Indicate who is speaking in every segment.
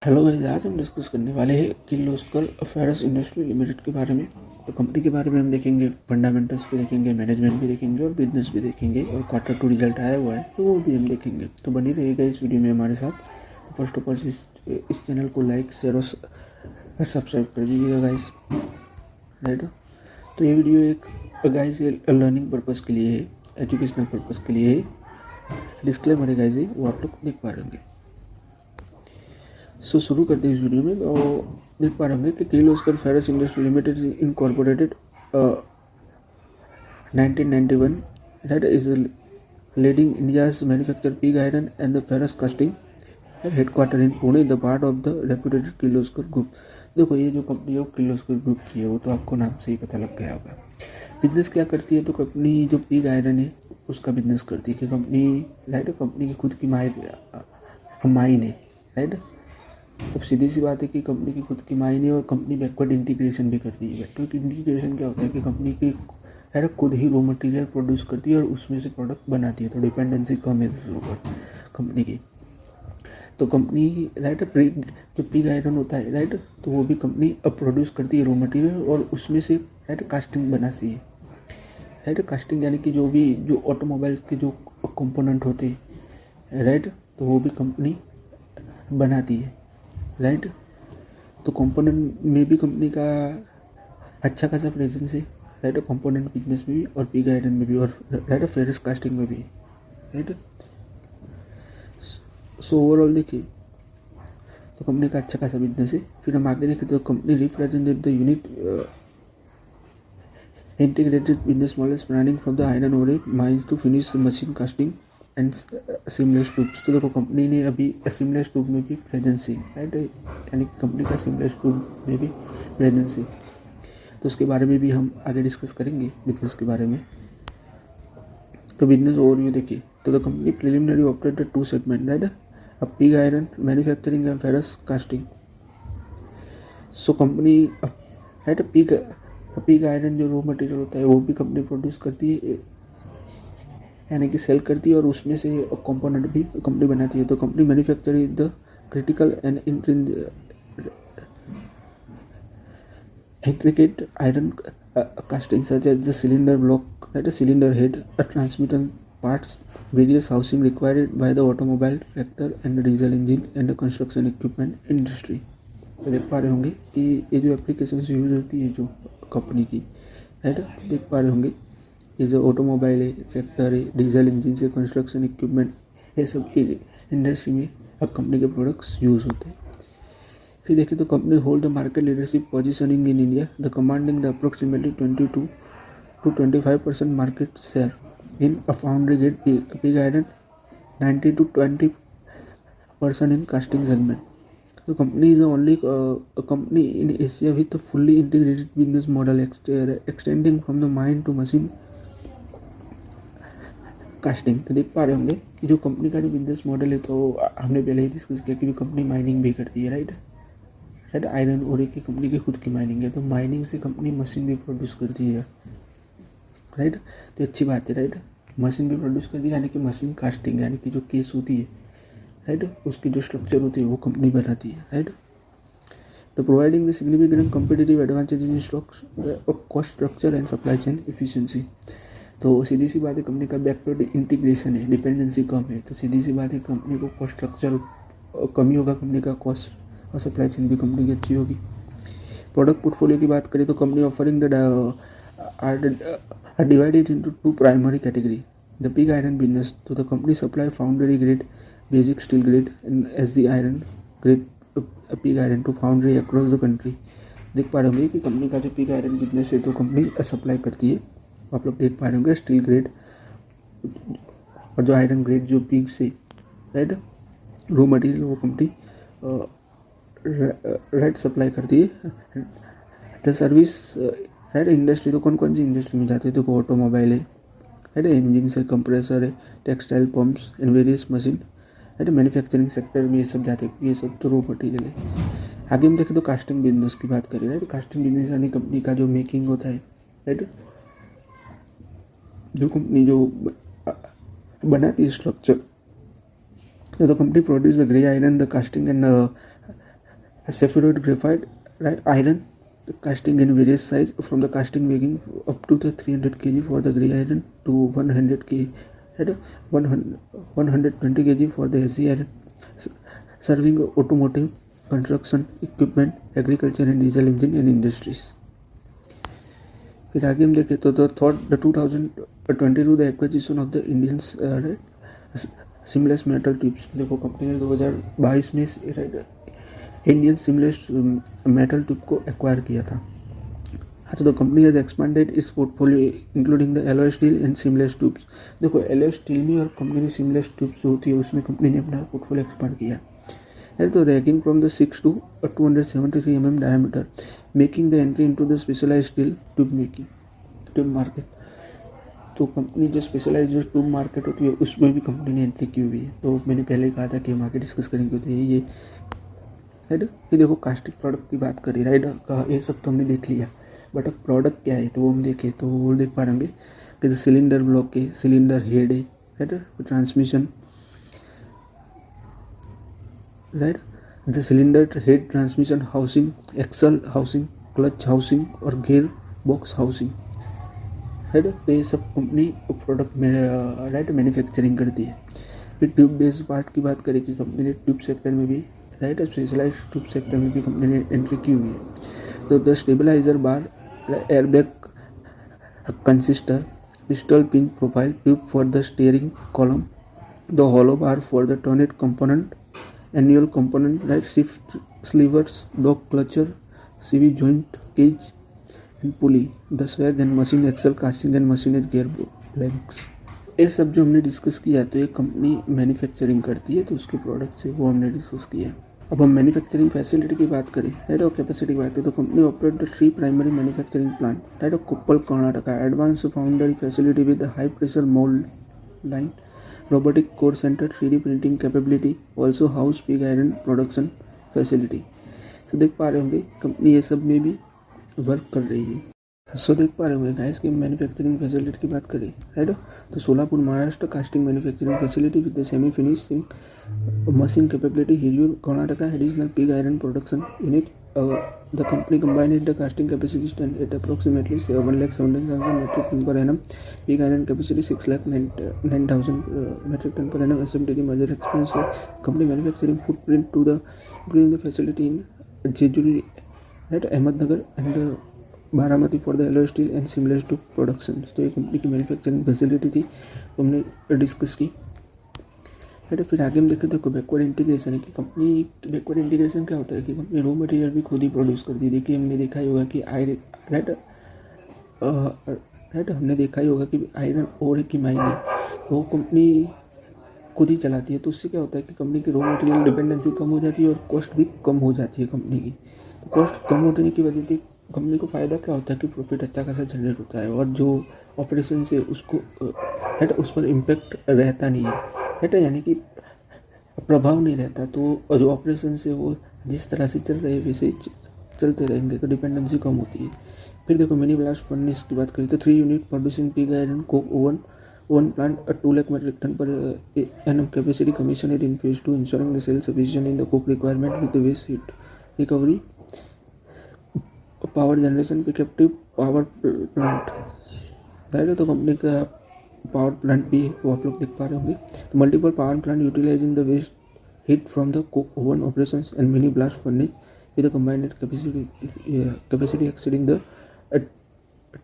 Speaker 1: Hello guys, आज हम discuss करने वाले हैं किर्लोस्कर फेरस इंडस्ट्री लिमिटेड के बारे में। तो कंपनी के बारे में हम देखेंगे, फंडामेंटल्स भी देखेंगे, मैनेजमेंट भी देखेंगे और बिजनेस भी देखेंगे, और क्वार्टर टू रिजल्ट आया हुआ है तो वो भी हम देखेंगे। तो बनी रहिएगा इस वीडियो में हमारे साथ। फर्स्ट ऑफ ऑल इस चैनल को लाइक, शेयर और सब्सक्राइब कर दीजिएगा गाइस, राइट। तो ये वीडियो एक गाइस लर्निंग पर्पज़ के लिए है, एजुकेशनल पर्पज़ के लिए है। डिस्क्लेमर है गाइस, वो आप लोग देख पा रहे होंगे। शुरू करते हैं इस वीडियो में। तो देख पा रहे होंगे कि Kirloskar ferrous industry limited incorporated 1991 that is leading India's manufacture pig iron and the ferrous casting headquarter in Pune, the part of the reputed Kirloskar group. देखो, ये जो कंपनी है वो किर्लोस्कर ग्रुप की है, वो तो आपको नाम से ही पता लग गया होगा। बिजनेस क्या करती है? तो कंपनी जो पिग आयरन है उसका बिजनेस करती है कि कंपनी, राइट, कंपनी की खुद की माइन है, राइट। अब सीधी सी बात है कि कंपनी की खुद की माइन है और कंपनी बैकवर्ड इंटीग्रेशन भी करती है। बैकवर्ड इंटीग्रेशन क्या होता है कि कंपनी की खुद ही रॉ मटेरियल प्रोड्यूस करती है और उसमें से प्रोडक्ट बनाती है, तो डिपेंडेंसी कम है दूसरों पर कंपनी की। तो कंपनी, राइट, जो पिग आयरन होता है, राइट, तो वो भी कंपनी अब प्रोड्यूस करती है रॉ मटेरियल और उसमें से, राइट, कास्टिंग बनाती है, राइट। कास्टिंग यानी कि जो ऑटोमोबाइल के जो कंपोनेंट होते हैं, राइट, तो वो भी कंपनी बनाती है, राइट। तो कंपोनेंट में भी कंपनी का अच्छा खासा प्रेजेंस है, राइट, कंपोनेंट बिजनेस में भी और पिग आयरन में भी, और राइट फेरस कास्टिंग में भी, राइट। सो ओवरऑल देखिए तो कंपनी का अच्छा खासा बिजनेस है। फिर हम आगे देखें तो company represented the unit integrated business model spanning from the iron ore mines to finish machine casting and seamless tubes. तो देखो, कंपनी ने अभी सीमलेस ट्यूब में भी प्रेजेंस है, राइट, यानी कि कंपनी का सीमलेस ट्यूब में भी प्रेजेंस है। तो उसके बारे में भी हम आगे डिस्कस करेंगे, बिजनेस के बारे में। तो बिजनेस ओवरव्यू देखिए तो the company preliminary operated two segment, right, a pig iron manufacturing and ferrous casting. So company, right, pig iron जो रॉ मटेरियल होता है वो भी कंपनी प्रोड्यूस करती है, यानी कि सेल करती है, और उसमें से कंपोनेंट भी कंपनी बनाती है। तो company manufacture is the critical and intricate iron casting such as the cylinder block, a cylinder head, a transmitter parts, various housing required by the automobile tractor and the diesel engine and the construction equipment industry। तो देख पा रहे होंगे कि ये जो application use होती है जो कंपनी की, राइट, देख पा रहे होंगे ये जो ऑटोमोबाइल है, ट्रैक्टर है, डीजल इंजन से कंस्ट्रक्शन इक्विपमेंट, ये सब इंडस्ट्री में अब कंपनी के प्रोडक्ट्स यूज़ होते हैं। फिर देखें तो company hold the market leadership positioning in India, the commanding the approximately 22 to 25% market share in a foundry grade pig iron, 90 to 20% in casting segment. तो company is the only company in Asia with fully integrated business model extending from the mine to machine casting. तो देख पा रहे होंगे कि जो company का जो बिजनेस मॉडल है, तो हमने पहले ही डिस्कस किया कि कंपनी माइनिंग भी करती है, राइट। आयरन ओर की कंपनी की खुद की माइनिंग है, तो माइनिंग से कंपनी मशीन भी प्रोड्यूस करती है, राइट। तो अच्छी बात है, राइट, मशीन भी प्रोड्यूस करती है, यानी कि मशीन कास्टिंग, यानी कि जो केस होती है, राइट, उसकी जो स्ट्रक्चर होती है वो कंपनी बनाती है, राइट। तो providing the significant competitive advantage in stock cost structure and supply chain efficiency. तो सीधी सी बात है, कंपनी का बैकवर्ड इंटीग्रेशन है, डिपेंडेंसी कम है, तो सीधी सी बात है कंपनी को कॉस्ट स्ट्रक्चर कमी होगा, कंपनी का कॉस्ट और सप्लाई चेन भी कंपनी की अच्छी होगी। प्रोडक्ट पोर्टफोलियो की बात करें तो company offering are divided into two primary category, the pig iron business. तो the company supply foundry grade basic steel grade and S G iron grade pig iron to foundry across the country. देख पा रहे होंगे कि company का जो pig iron business है तो कंपनी सप्लाई करती है, आप लोग देख पा रहे होंगे, स्टील ग्रेड और जो आयरन ग्रेड जो पिग से, राइट, रॉ मटेरियल वो कंपनी राइट सप्लाई करती है। द सर्विस, राइट, इंडस्ट्री, तो कौन कौन सी इंडस्ट्री में जाती है? देखो, ऑटोमोबाइल है, राइट, इंजन से, कंप्रेसर है, textile pumps and various machine, right, manufacturing sector में ये सब जाते हैं, ये सब तो रॉ मटेरियल है। आगे हम देखें तो कास्टिंग बिजनेस की बात करें, राइट। कास्टिंग बिजनेस यानी कंपनी का जो मेकिंग होता है, राइट, जो कंपनी जो बनाती है स्ट्रक्चर। तो the company produce the grey iron, the casting and sapphire graphite, right? Iron casting in various size, from the casting weighing up to the 300 kg for the gray iron to 100 kg, right? 120 kg for the SC iron, serving automotive, construction equipment, agriculture and diesel engine and industries. फिर आगे हम देखें तो the 2022 the acquisition of the Indian seamless metal tubes. देखो company ने 2022 में Indian seamless metal tube को acquire किया था। हाँ, तो the company has expanded it's portfolio including the alloy steel and seamless tubes. देखो एलॉय स्टील में और कंपनी ने सिमलेस ट्यूब्स जो होती है उसमें कंपनी ने अपना पोर्टफोलियो एक्सपांड किया है। तो ranking from the 6 to 273 mm diameter, making the entry into the specialised steel tube market. तो कंपनी जो स्पेशलाइज्ड जो ट्यूब मार्केट होती है उसमें भी कंपनी ने एंट्री की हुई है। तो मैंने पहले ही कहा था कि हम आगे डिस्कस करेंगे। तो ये राइट, ये देखो कास्टिक प्रोडक्ट की बात करी, राइट, ये सब तो हमने देख लिया, बट अब प्रोडक्ट क्या है तो वो हम देखें तो वो देख पा रहे कि सिलेंडर ब्लॉक है, सिलेंडर हेड है, right, transmission, right, the cylinder head transmission housing, axle housing, clutch housing और गेयर बॉक्स हाउसिंग, राइट। तो ये सब कंपनी प्रोडक्ट में राइट मैन्युफैक्चरिंग करती है। फिर ट्यूब बेस्ड पार्ट की बात करें कि कंपनी ने ट्यूब सेक्टर में भी, राइट, स्पेशलाइज्ड ट्यूब सेक्टर में भी कंपनी ने एंट्री की हुई है। तो the stabiliser bar, airbag canister, piston pin profile tube for the steering column, the hollow bar for the turret component, annual component, right, shift slivers, dog clutcher, CV joint, cage and pulley, the swag and machine axle, casting and machinage gear blanks। ये सब जो हमने discuss किया तो ये company manufacturing करती है, तो उसके प्रोडक्ट्स है वो हमने डिस्कस किया। अब हम मैन्युफैक्चरिंग फैसिलिटी की बात करें, राइट, और कैपेसिटी की बात करें तो company operate the 3 primary manufacturing plant, right, Koppal Karnataka, advance foundry facility with high pressure mould line, robotic core center, 3D printing capability, also house pig iron production facility। तो देख पा रहे होंगे कंपनी ये सब में भी वर्क कर रही है। सो देख पा रहे होंगे गाइस की मैन्युफैक्चरिंग फैसिलिटी की बात करें, राइट, तो Solapur Maharashtra casting manufacturing facility with the semi finishing machine capability, Hiriyur Karnataka additional pig iron production unit. The company combined the casting capacity stand at approximately 1,70,000 metric ton per annum, pig iron capacity 6,09,000 metric ton per annum, SMT major expense company manufacturing footprint to the including the facility in Jejuri, right, Ahmednagar and Baramati for the alloy steel and seamless tube production. तो ये company की manufacturing facility थी, तो हमने discuss की, right. फिर आगे हम देखें तो बैकवर्ड इंटीग्रेशन है कि कंपनी बैकवर्ड इंटीग्रेशन क्या होता है कि कंपनी रॉ मटेरियल भी खुद ही प्रोड्यूस करती है। देखिए हमने देखा ही होगा कि राइट, हमने देखा ही होगा कि आयरन ओर की माइनिंग वो कंपनी खुद ही चलाती है। तो उससे क्या होता है कि कंपनी की रॉ मटेरियल डिपेंडेंसी कम हो जाती है और कॉस्ट भी कम हो जाती है कंपनी की। तो कॉस्ट कम होने की वजह से कंपनी को फ़ायदा क्या होता है कि प्रॉफिट अच्छा खासा जनरेट होता है और जो ऑपरेशन से उसको राइट उस पर इम्पेक्ट रहता नहीं है, राइट, यानी कि प्रभाव नहीं रहता। तो जो ऑपरेशन से वो जिस तरह से चल रहे हैं वैसे ही चलते रहेंगे, तो डिपेंडेंसी कम होती है। फिर देखो मिनी ब्लास्ट फर्नेस की बात करें तो 3 unit producing pig iron coke oven plant 2 lakh metric ton per annum capacity commissioned in phase 2 ensuring the self sufficient in the coke requirement with the waste heat recovery, power generation पे captive power plant, right. तो company का power plant भी है वो आप लोग देख पा रहे होंगे। तो multiple power plant utilising the waste heat from the coke oven operations and mini blast furnace with the combined capacity exceeding the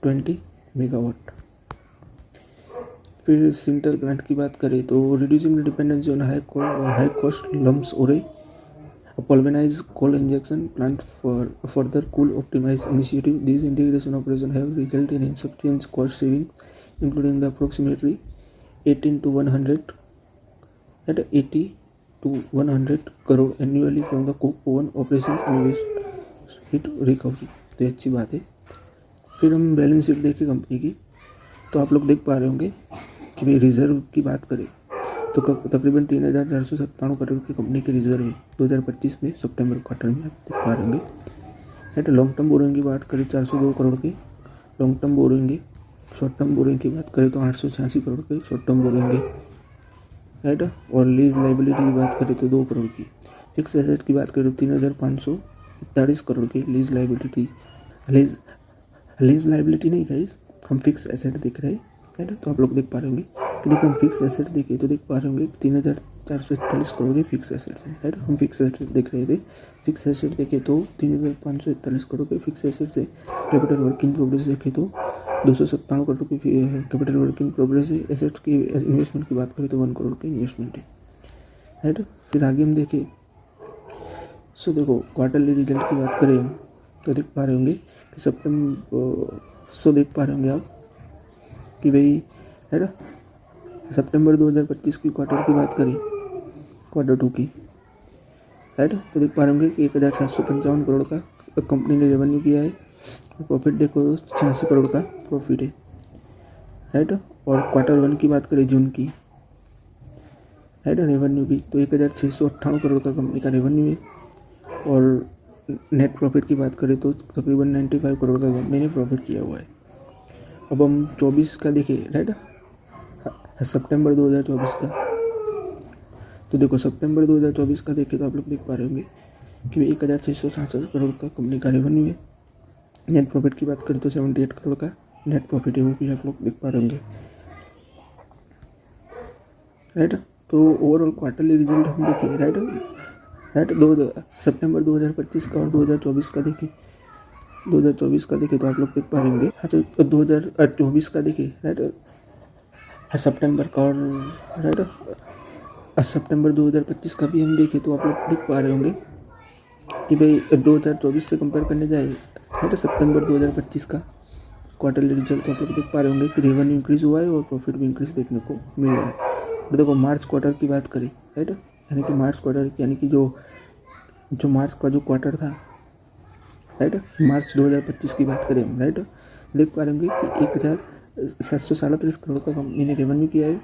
Speaker 1: 20 megawatt. फिर सिंटर प्लांट की बात करें तो reducing the dependency on high cost lumps और a pulverized coal injection plant for further cool optimized initiative. These integration operations have resulted in substantial cost saving, including the approximately 18 to 100 at 80 to 100 crore annually from the coke oven operations and waste heat recovery। तो ये अच्छी बात है। फिर हम balance sheet देखें company की तो आप लोग देख पा रहे होंगे कि भाई रिजर्व की बात करें तो तकरीबन 3,497 करोड़ की कंपनी के रिजर्व है 2025 में सितंबर क्वार्टर में आप देख पा रहे होंगे, राइट। लॉन्ग टर्म बोरोइंग की बात करें 402 करोड़ की लॉन्ग टर्म बोरोइंग है। शॉर्ट टर्म बोरोइंग की बात करें तो 886 करोड़ की शॉर्ट टर्म बोरोइंग है, राइट। और लीज लाइबिलिटी की बात करें तो 2 करोड़ की। फिक्स एसेट की बात करें तो 3,500 41 करोड़ की लीज लाइबिलिटी, लीज लाइबिलिटी नहीं गाइस, हम फिक्स एसेट देख रहे हैं, है ना। तो आप लोग देख पा रहे होंगे कि देखो हम फिक्स एसेट देखे तो देख पा रहे होंगे 3,441 करोड़ के फिक्स एसेट्स हैं, है ना। हम फिक्स एसेट देख रहे थे, फिक्स एसेट देखे तो 3,541 करोड़ के फिक्स एसेट्स है। कैपिटल वर्क इन प्रोग्रेस देखे तो 297 करोड़ की कैपिटल वर्क इन प्रोग्रेस है। एसेट्स की इन्वेस्टमेंट की बात करें तो 1 करोड़ की इन्वेस्टमेंट है ना। फिर आगे हम देखें सो देखो क्वार्टरली रिजल्ट की बात करें हम तो देख पा रहे होंगे कि देख पा रहे होंगे आप कि भाई, है ना, सितंबर 2025 की क्वार्टर की बात करें, क्वार्टर 2 की, है ना, तो देख पा रहे होंगे कि 1,755 करोड़ का कंपनी ने रेवेन्यू किया है। प्रॉफिट देखो 86 करोड़ का प्रॉफिट है ना। और क्वार्टर 1 की बात करें जून की, है ना, रेवेन्यू की तो 1,698 करोड़ का कंपनी का रेवेन्यू है। और नेट प्रॉफिट की बात करें तो तकरीबन 95 करोड़ का कंपनी ने प्रॉफिट किया हुआ है। अब हम 24 का देखें, राइट, सितंबर 2024 का, तो देखो सितंबर 2024 का देखें तो आप लोग देख पा रहे होंगे कि 1,667 करोड़ का कंपनी का रेवेन्यू है। नेट प्रॉफिट की बात करें तो 78 करोड़ का नेट प्रॉफिट है, वो भी आप लोग देख पा रहे होंगे, राइट। तो ओवरऑल क्वार्टरली रिजल्ट हम देखें, राइट, सितंबर 2025 का और 2024 का देखें, 2024 का देखें तो आप लोग देख पा रहे होंगे। अच्छा, 2024 का देखें, राइट, सितंबर का, और राइट सितंबर 2025 का भी हम देखें तो आप लोग देख पा रहे होंगे कि भाई 2024 से कंपेयर करने जाए, राइट, सितंबर 2025 का क्वार्टरली रिजल्ट तो आप लोग देख पा रहे होंगे कि रेवेन्यू इंक्रीज़ हुआ है और प्रॉफिट भी इंक्रीज़ देखने को मिल रहा है। और देखो मार्च क्वार्टर की बात करें, राइट, यानी कि मार्च क्वार्टर यानी कि जो मार्च का जो क्वार्टर था, राइट, मार्च 2025 की बात करें हम, राइट, देख पा रहे होंगे कि 1,737 करोड़ का कंपनी ने रेवेन्यू किया है।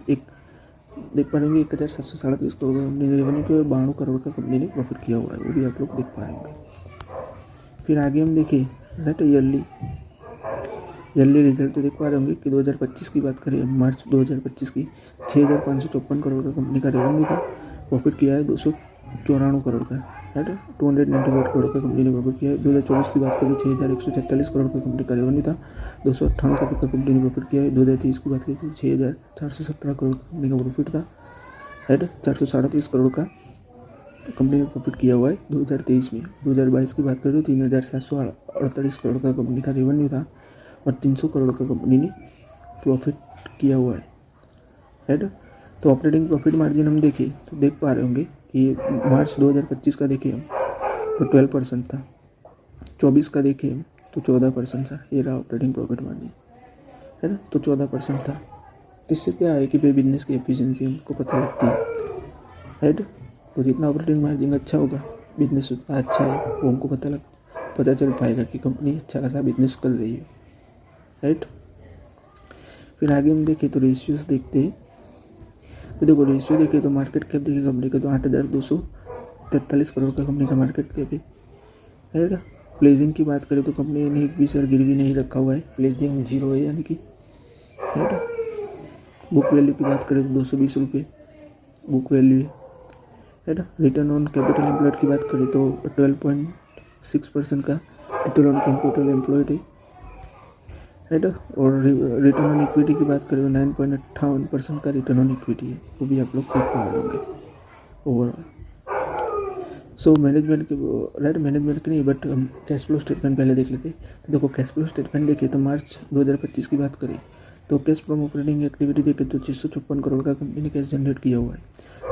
Speaker 1: देख पा रहे होंगे 1,737 करोड़ का कंपनी ने रेवेन्यू किया है, 92 करोड़ का कंपनी ने प्रॉफिट किया हुआ है, वो भी आप लोग देख पा रहे होंगे। फिर आगे हम देखें, राइट, ईयरली रिजल्ट तो देख पा रहे होंगे कि 2025 की बात करें, मार्च 2025 की 6,554 करोड़ का कंपनी का रेवेन्यू था, प्रॉफिट किया है 294 करोड़ का, राइट, 298 करोड़ का कंपनी ने प्रॉफिट किया है। 2024 की बात करें 6,146 करोड़ का कंपनी का रेवेन्यू था, 298 करोड़ का कंपनी ने प्रॉफिट किया है। 2023 की बात करें तो 6,417 करोड़ का कंपनी का प्रॉफिट था, राइट, 437 करोड़ का कंपनी ने प्रॉफिट किया हुआ है 2023 में। 2022 की बात करें तो 3,748 करोड़ का कंपनी का रेवेन्यू था और 300 करोड़ का कंपनी ने प्रॉफिट किया हुआ है, राइट। तो ऑपरेटिंग प्रॉफिट मार्जिन हम देखें तो देख पा रहे होंगे कि मार्च 2025 का देखें हम तो 12% था, 24 का देखें हम तो 14% था, ये रहा ऑपरेटिंग प्रॉफिट मार्जिन, है ना, तो 14% था। तो इससे क्या है कि भाई बिजनेस की एफिशिएंसी हमको पता लगती है, राइट। तो जितना ऑपरेटिंग मार्जिन अच्छा होगा, बिजनेस उतना अच्छा है, वो हमको पता चल पाएगा कि कंपनी अच्छा खासा बिजनेस कर रही है, राइट। फिर आगे हम देखें तो रेशियोज देखते हैं, तो देखो रेशियो देखें तो मार्केट कैप देखिए कंपनी का तो 8,243 करोड़ का कंपनी का मार्केट कैप है, राइट। प्लेजिंग की बात करें तो कंपनी ने एक भी शेयर गिरवी नहीं रखा हुआ है, प्लेजिंग 0 है यानी कि, राइट। बुक वैल्यू की बात करें तो 220 रुपये बुक वैल्यू है, right. Return on capital employed की बात करें तो 12.6% का रिटर्न ऑन कैपिटल एम्प्लॉयड है, राइट। और रिटर्न ऑन इक्विटी की बात करें तो 9.58% का रिटर्न ऑन इक्विटी है, वो भी आप लोग देख पा रहे होंगे ओवरऑल। सो मैनेजमेंट के, राइट, मैनेजमेंट के नहीं बट हम कैश फ्लो स्टेटमेंट पहले देख लेते। तो देखो कैश फ्लो स्टेटमेंट देखें तो मार्च 2025 की बात करें तो कैश फ्रॉम ऑपरेटिंग एक्टिविटी देखें तो 656 करोड़ का कंपनी ने कैश जनरेट किया हुआ है।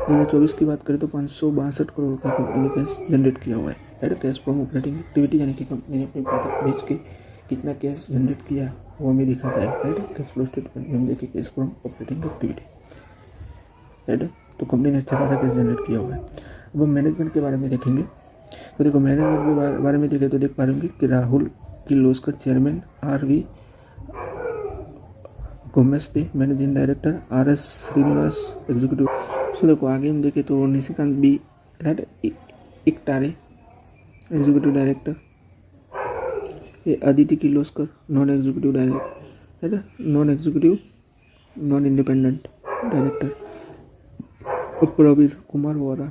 Speaker 1: 2024 की बात करें तो 562 करोड़ का कंपनी ने कैश जनरेट किया हुआ है, right. Cash from operating activity यानी कि कंपनी ने अपने प्रोडक्ट बेच के कितना कैश जनरेट किया वो हमें दिखाता है, राइट। कैश फ्लो स्टेटमेंट में हम देखें cash from operating activity, right. तो कंपनी ने अच्छा खासा कैश जनरेट किया हुआ है। अब हम मैनेजमेंट के बारे में देखेंगे तो देखो मैनेजमेंट के बारे में देखें तो देख पा रहे होंगे कि Rahul Kirloskar chairman, RV Gomaste managing director, RS Srinivas executive. So देखो आगे हम देखें तो Nishikant B, right, Ektare executive director, ये Aditi Kirloskar non executive director, right, non independent director, Pravir Kumar Vora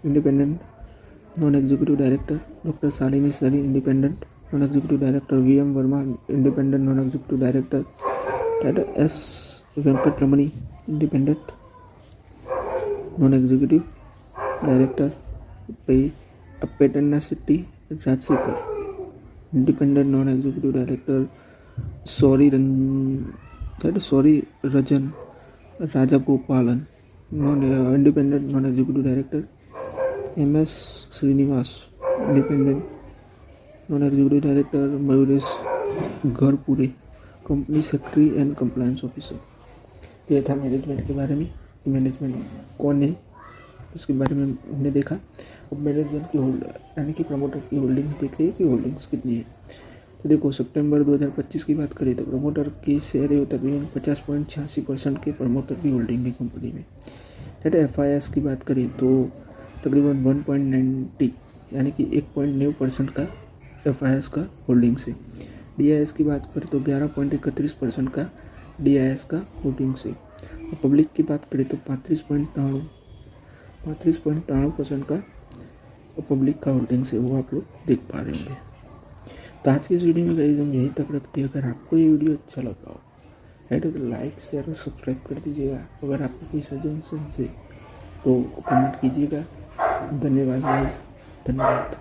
Speaker 1: independent non executive director doctor Shalini Sari independent non executive director VM Verma independent non executive director director S Venkataramani independent non executive director Pettanna CT Rajashekhar independent non executive director sorry Rajan Rajagopalan non independent non executive director MS Srinivas independent non executive director Mayuresh Gharpure company secretary and compliance officer. तो ये था management के बारे में, management कौन है तो उसके बारे में हमने देखा। अब मैनेजमेंट की यानी कि प्रमोटर की होल्डिंग्स देख रही है कि होल्डिंग्स कितनी है। तो देखो सितंबर 2025 की बात करें तो प्रमोटर की शेयर है तकरीबन 50.86% के प्रमोटर की होल्डिंग है कंपनी में। FIS की बात करें तो तकरीबन 1.90 यानी कि 1.9% का FIS का होल्डिंग्स है। DIS की बात करें तो 11.31% का DIS का होल्डिंग्स है। और पब्लिक की बात करें तो 35.93% का पब्लिक का होल्डिंग्स है, वो आप लोग देख पा रहे होंगे। तो आज की इस वीडियो में गाइस हम यहीं तक रखते हैं। अगर आपको ये वीडियो अच्छा लगा हो तो लाइक शेयर और सब्सक्राइब कर दीजिएगा। अगर आपको कोई सजेशन है तो कमेंट कीजिएगा। धन्यवाद गाइस, धन्यवाद।